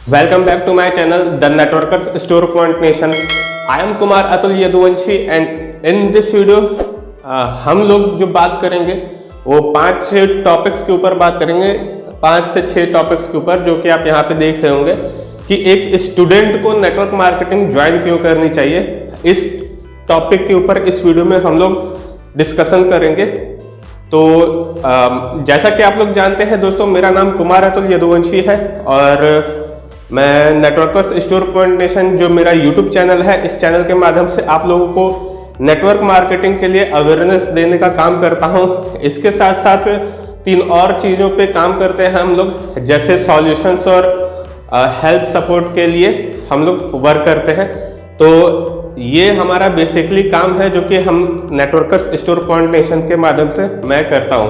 Welcome back to my channel, The Networkers Store Point Nation. I am Kumar Atul Yaduvanshi and in this video हम लोग जो बात करेंगे वो 5 topics के ऊपर बात करेंगे, 5 से 6 टॉपिक्स के ऊपर, जो कि आप यहाँ पे देख रहे होंगे कि एक स्टूडेंट को नेटवर्क मार्केटिंग ज्वाइन क्यों करनी चाहिए। इस टॉपिक के ऊपर इस वीडियो में हम लोग डिस्कशन करेंगे। तो जैसा कि आप लोग जानते हैं दोस्तों, मेरा नाम कुमार अतुल यदुवंशी है और मैं नेटवर्कर्स स्टोर पॉइंट नेशन जो मेरा यूट्यूब चैनल है, इस चैनल के माध्यम से आप लोगों को नेटवर्क मार्केटिंग के लिए अवेयरनेस देने का काम करता हूं। इसके साथ साथ 3 और चीज़ों पे काम करते हैं हम लोग, जैसे सॉल्यूशंस और हेल्प सपोर्ट के लिए हम लोग वर्क करते हैं। तो ये हमारा बेसिकली काम है जो कि हम नेटवर्कर्स स्टोर पॉइंट नेशन के माध्यम से मैं करता हूं।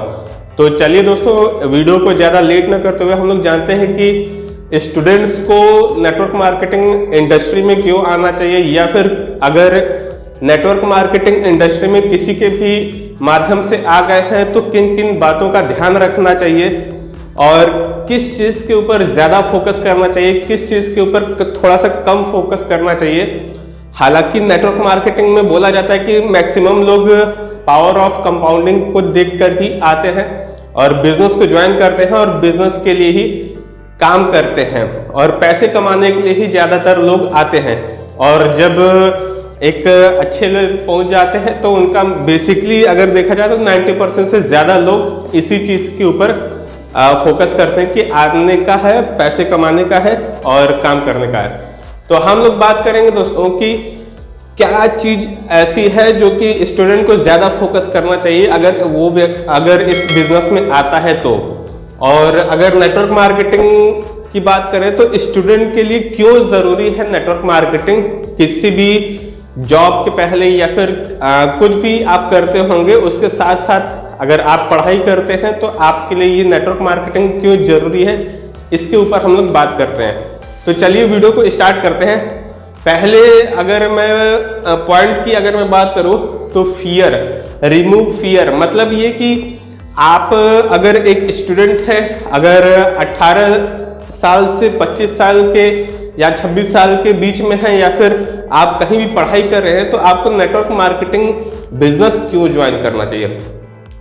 तो चलिए दोस्तों, वीडियो को ज़्यादा लेट न करते हुए हम लोग जानते हैं कि स्टूडेंट्स को नेटवर्क मार्केटिंग इंडस्ट्री में क्यों आना चाहिए, या फिर अगर नेटवर्क मार्केटिंग इंडस्ट्री में किसी के भी माध्यम से आ गए हैं तो किन किन बातों का ध्यान रखना चाहिए और किस चीज़ के ऊपर ज़्यादा फोकस करना चाहिए, किस चीज़ के ऊपर थोड़ा सा कम फोकस करना चाहिए। हालांकि नेटवर्क मार्केटिंग में बोला जाता है कि मैक्सिमम लोग पावर ऑफ कंपाउंडिंग को देखकर ही आते हैं और बिजनेस को ज्वाइन करते हैं और बिजनेस के लिए ही काम करते हैं और पैसे कमाने के लिए ही ज़्यादातर लोग आते हैं। और जब एक अच्छे लेवल पहुंच जाते हैं तो उनका बेसिकली अगर देखा जाए तो 90% से ज़्यादा लोग इसी चीज़ के ऊपर फोकस करते हैं कि आने का है, पैसे कमाने का है और काम करने का है। तो हम लोग बात करेंगे दोस्तों कि क्या चीज़ ऐसी है जो कि स्टूडेंट को ज़्यादा फोकस करना चाहिए अगर इस बिजनेस में आता है तो। और अगर नेटवर्क मार्केटिंग की बात करें तो स्टूडेंट के लिए क्यों ज़रूरी है नेटवर्क मार्केटिंग। किसी भी जॉब के पहले या फिर कुछ भी आप करते होंगे, उसके साथ साथ अगर आप पढ़ाई करते हैं तो आपके लिए ये नेटवर्क मार्केटिंग क्यों ज़रूरी है, इसके ऊपर हम लोग बात करते हैं। तो चलिए वीडियो को स्टार्ट करते हैं। पहले अगर मैं पॉइंट की अगर मैं बात करूं तो फियर, रिमूव फियर, मतलब ये कि आप अगर एक स्टूडेंट है, अगर 18 साल से 25 साल के या 26 साल के बीच में है, या फिर आप कहीं भी पढ़ाई कर रहे हैं, तो आपको नेटवर्क मार्केटिंग बिजनेस क्यों ज्वाइन करना चाहिए।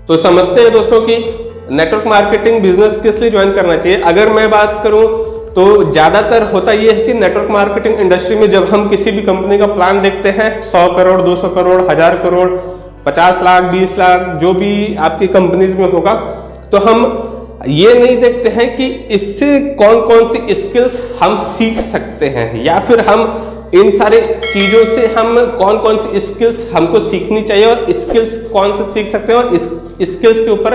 तो समझते हैं दोस्तों कि नेटवर्क मार्केटिंग बिजनेस किस लिए ज्वाइन करना चाहिए। अगर मैं बात करूं तो ज़्यादातर होता यह है कि नेटवर्क मार्केटिंग इंडस्ट्री में जब हम किसी भी कंपनी का प्लान देखते हैं, 100 करोड़ 200 करोड़ 1000 करोड़ 50 लाख 20 लाख जो भी आपकी कंपनीज में होगा, तो हम ये नहीं देखते हैं कि इससे कौन कौन सी स्किल्स हम सीख सकते हैं, या फिर हम इन सारे चीज़ों से हम कौन कौन सी स्किल्स हमको सीखनी चाहिए और स्किल्स कौन से सीख सकते हैं और इस स्किल्स के ऊपर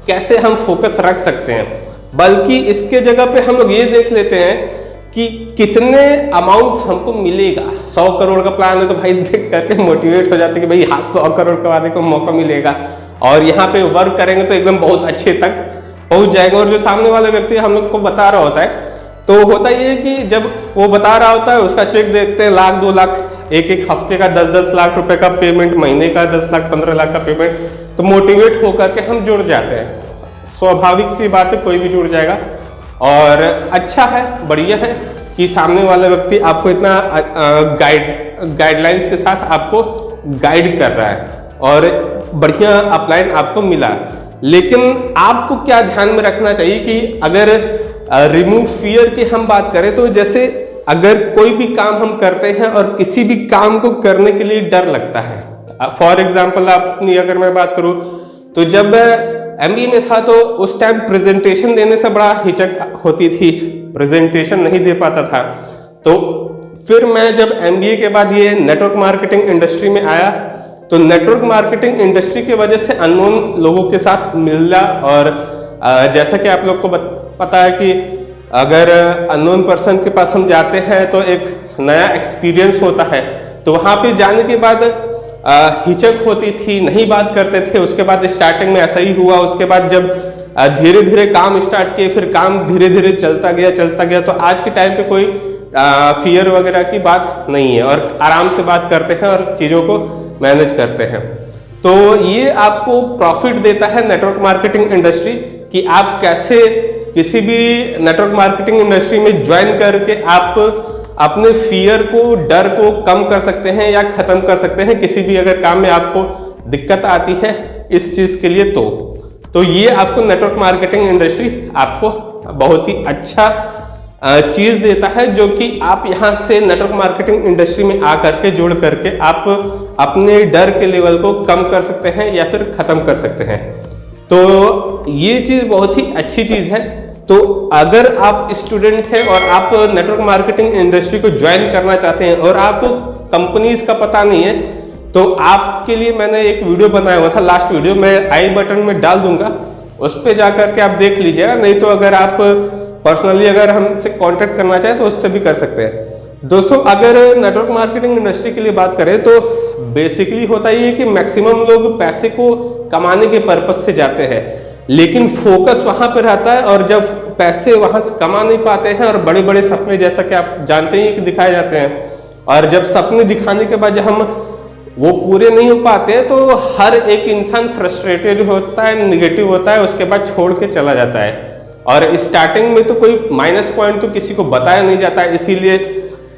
कैसे हम फोकस रख सकते हैं। बल्कि इसके जगह पे हम लोग ये देख लेते हैं कि कितने अमाउंट हमको मिलेगा। 100 करोड़ का प्लान है तो भाई देख करके मोटिवेट हो जाते हैं कि भाई हाँ 100 करोड़ कमाने को मौका मिलेगा और यहाँ पे वर्क करेंगे तो एकदम बहुत अच्छे तक पहुँच जाएगा। और जो सामने वाला व्यक्ति हम लोग को बता रहा होता है, तो होता ये है कि जब वो बता रहा होता है उसका चेक देखते हैं 1 लाख 2 लाख, एक हफ्ते का 10-10 लाख रुपए का पेमेंट, महीने का 10 लाख 15 लाख का पेमेंट, तो मोटिवेट होकर के हम जुड़ जाते हैं। स्वाभाविक सी बात है, कोई भी जुड़ जाएगा। और अच्छा है, बढ़िया है कि सामने वाला व्यक्ति आपको इतना गाइडलाइंस के साथ आपको गाइड कर रहा है और बढ़िया अपलाइन आपको मिला। लेकिन आपको क्या ध्यान में रखना चाहिए कि अगर रिमूव फियर की हम बात करें तो जैसे अगर कोई भी काम हम करते हैं और किसी भी काम को करने के लिए डर लगता है। फॉर एग्जाम्पल अपनी अगर मैं बात करूँ तो जब MBA में था तो उस टाइम प्रेजेंटेशन देने से बड़ा हिचक होती थी, प्रेजेंटेशन नहीं दे पाता था। तो फिर मैं जब MBA के बाद ये नेटवर्क मार्केटिंग इंडस्ट्री में आया तो नेटवर्क मार्केटिंग इंडस्ट्री की वजह से अननोन लोगों के साथ मिलना, और जैसा कि आप लोग को पता है कि अगर अननोन पर्सन के पास हम जाते हैं तो एक नया एक्सपीरियंस होता है। तो वहाँ पे जाने के बाद हिचक होती थी, नहीं बात करते थे। उसके बाद स्टार्टिंग में ऐसा ही हुआ। उसके बाद जब धीरे धीरे काम स्टार्ट किए, फिर काम धीरे धीरे चलता गया, तो आज के टाइम पे कोई फियर वगैरह की बात नहीं है और आराम से बात करते हैं और चीज़ों को मैनेज करते हैं। तो ये आपको प्रॉफिट देता है नेटवर्क मार्केटिंग इंडस्ट्री कि आप कैसे किसी भी नेटवर्क मार्केटिंग इंडस्ट्री में ज्वाइन करके आप अपने फियर को, डर को कम कर सकते हैं या खत्म कर सकते हैं। किसी भी अगर काम में आपको दिक्कत आती है इस चीज के लिए तो ये आपको नेटवर्क मार्केटिंग इंडस्ट्री आपको बहुत ही अच्छा चीज देता है, जो कि आप यहां से नेटवर्क मार्केटिंग इंडस्ट्री में आकर के जुड़ करके आप अपने डर के लेवल को कम कर सकते हैं या फिर खत्म कर सकते हैं। तो ये चीज बहुत ही अच्छी चीज है। तो अगर आप स्टूडेंट हैं और आप नेटवर्क मार्केटिंग इंडस्ट्री को ज्वाइन करना चाहते हैं और आपको कंपनीज का पता नहीं है, तो आपके लिए मैंने एक वीडियो बनाया हुआ था, लास्ट वीडियो मैं आई बटन में डाल दूंगा, उस पर जाकर के आप देख लीजिएगा। नहीं तो अगर आप पर्सनली अगर हमसे कांटेक्ट करना चाहें तो उससे भी कर सकते हैं। दोस्तों, अगर नेटवर्क मार्केटिंग इंडस्ट्री के लिए बात करें तो बेसिकली होता ही है कि मैक्सिमम लोग पैसे को कमाने के पर्पज से जाते हैं, लेकिन फोकस वहां पर रहता है। और जब पैसे वहां से कमा नहीं पाते हैं और बड़े बड़े सपने, जैसा कि आप जानते ही कि दिखाए जाते हैं, और जब सपने दिखाने के बाद जब हम वो पूरे नहीं हो पाते हैं तो हर एक इंसान फ्रस्ट्रेटेड होता है, निगेटिव होता है, उसके बाद छोड़ के चला जाता है। और स्टार्टिंग में तो कोई माइनस पॉइंट तो किसी को बताया नहीं जाता, इसीलिए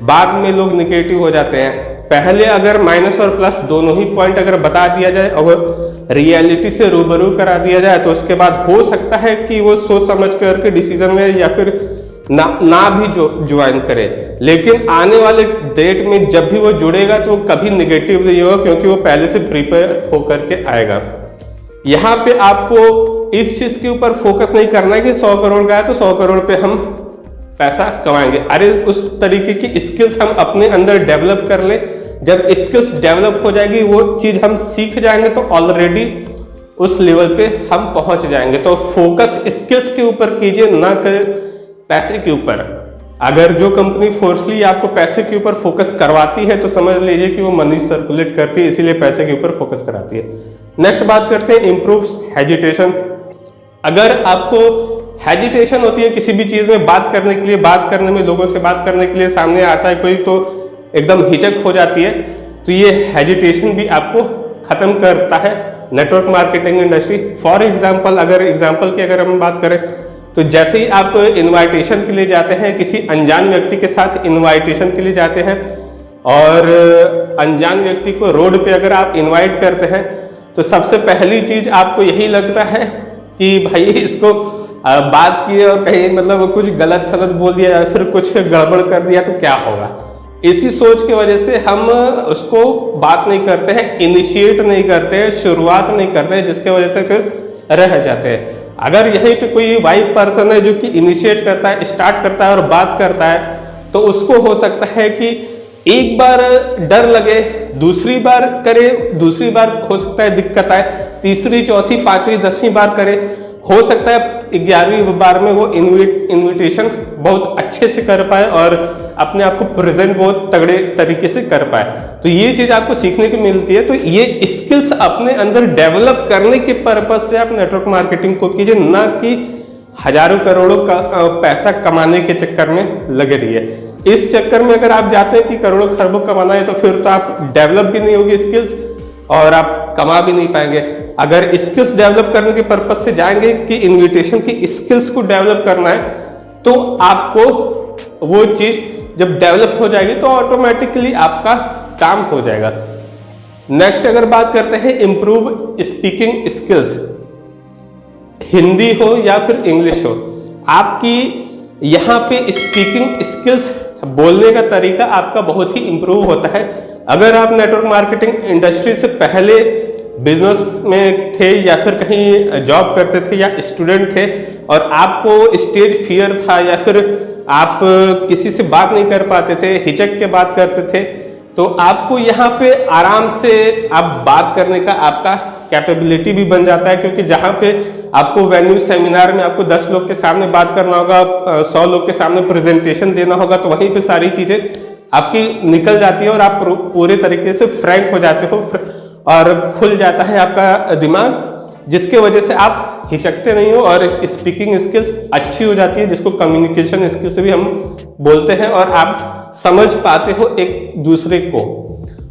बाद में लोग निगेटिव हो जाते हैं। पहले अगर माइनस और प्लस दोनों ही पॉइंट अगर बता दिया जाए और रियलिटी से रूबरू करा दिया जाए तो उसके बाद हो सकता है कि वो सोच समझ करके डिसीजन ले या फिर ना भी ज्वाइन करे। लेकिन आने वाले डेट में जब भी वो जुड़ेगा तो वो कभी निगेटिव नहीं होगा, क्योंकि वो पहले से प्रिपेयर होकर के आएगा। यहाँ पे आपको इस चीज के ऊपर फोकस नहीं करना है कि 100 करोड़ का है तो 100 करोड़ पे हम पैसा कमाएंगे। अरे उस तरीके की स्किल्स हम अपने अंदर डेवलप कर ले। जब स्किल्स डेवलप हो जाएगी, वो चीज हम सीख जाएंगे तो ऑलरेडी उस लेवल पे हम पहुंच जाएंगे। तो फोकस स्किल्स के ऊपर कीजिए, ना कर पैसे के ऊपर। अगर जो कंपनी फोर्सली आपको पैसे के ऊपर फोकस करवाती है तो समझ लीजिए कि वो मनी सर्कुलेट करती है, इसीलिए पैसे के ऊपर फोकस कराती है। नेक्स्ट बात करते हैं इम्प्रूव हेजिटेशन। अगर आपको हेजिटेशन होती है किसी भी चीज में बात करने के लिए, बात करने में, लोगों से बात करने के लिए, सामने आता है कोई तो एकदम हिचक हो जाती है, तो ये हेजिटेशन भी आपको खत्म करता है network marketing industry. For example, अगर एग्जाम्पल की अगर हम बात करें तो जैसे ही आप इनवाइटेशन के लिए जाते हैं, किसी अनजान व्यक्ति के साथ इनवाइटेशन के लिए जाते हैं और अनजान व्यक्ति को रोड पे अगर आप इनवाइट करते हैं तो सबसे पहली चीज आपको यही लगता है कि भाई इसको बात की और कहीं मतलब कुछ गलत सलत बोल दिया या फिर कुछ गड़बड़ कर दिया तो क्या होगा। इसी सोच की वजह से हम उसको बात नहीं करते हैं, इनिशिएट नहीं करते हैं, शुरुआत नहीं करते हैं, जिसके वजह से फिर रह जाते हैं। अगर यहीं पे कोई वाइब पर्सन है जो कि इनिशिएट करता है, स्टार्ट करता है और बात करता है, तो उसको हो सकता है कि एक बार डर लगे, दूसरी बार करे, दूसरी बार हो सकता है दिक्कत आए, तीसरी, चौथी, पांचवी, 10वीं बार करे, हो सकता है 11वीं बार में वो इनविटेशन बहुत अच्छे से कर पाए और अपने आप को प्रेजेंट बहुत तगड़े तरीके से कर पाए। तो ये चीज आपको सीखने को मिलती है। तो ये स्किल्स अपने अंदर डेवलप करने के पर्पज से आप नेटवर्क मार्केटिंग को कीजिए, ना कि हजारों करोड़ों का पैसा कमाने के चक्कर में लगे रहिए। इस चक्कर में अगर आप जाते हैं कि करोड़ों खरबों कमाना है तो फिर तो आप डेवलप भी नहीं होगी स्किल्स और आप कमा भी नहीं पाएंगे। अगर स्किल्स डेवलप करने के पर्पज से जाएंगे कि इनविटेशन की स्किल्स को डेवलप करना है, तो आपको वो चीज जब डेवलप हो जाएगी तो ऑटोमेटिकली आपका काम हो जाएगा। नेक्स्ट अगर बात करते हैं इंप्रूव स्पीकिंग स्किल्स, हिंदी हो या फिर इंग्लिश हो, आपकी यहाँ पे स्पीकिंग स्किल्स, बोलने का तरीका आपका बहुत ही इंप्रूव होता है। अगर आप नेटवर्क मार्केटिंग इंडस्ट्री से पहले बिजनेस में थे या फिर कहीं जॉब करते थे या स्टूडेंट थे और आपको स्टेज फियर था या फिर आप किसी से बात नहीं कर पाते थे, हिचक के बात करते थे, तो आपको यहाँ पे आराम से आप बात करने का आपका कैपेबिलिटी भी बन जाता है। क्योंकि जहाँ पे आपको वेन्यू सेमिनार में आपको 10 लोग के सामने बात करना होगा, 100 लोग के सामने प्रेजेंटेशन देना होगा, तो वहीं पे सारी चीजें आपकी निकल जाती है और आप पूरे तरीके से फ्रैंक हो जाते हो और खुल जाता है आपका दिमाग, जिसके वजह से आप हिचकते नहीं हो और स्पीकिंग स्किल्स अच्छी हो जाती है, जिसको कम्युनिकेशन स्किल्स भी हम बोलते हैं, और आप समझ पाते हो एक दूसरे को।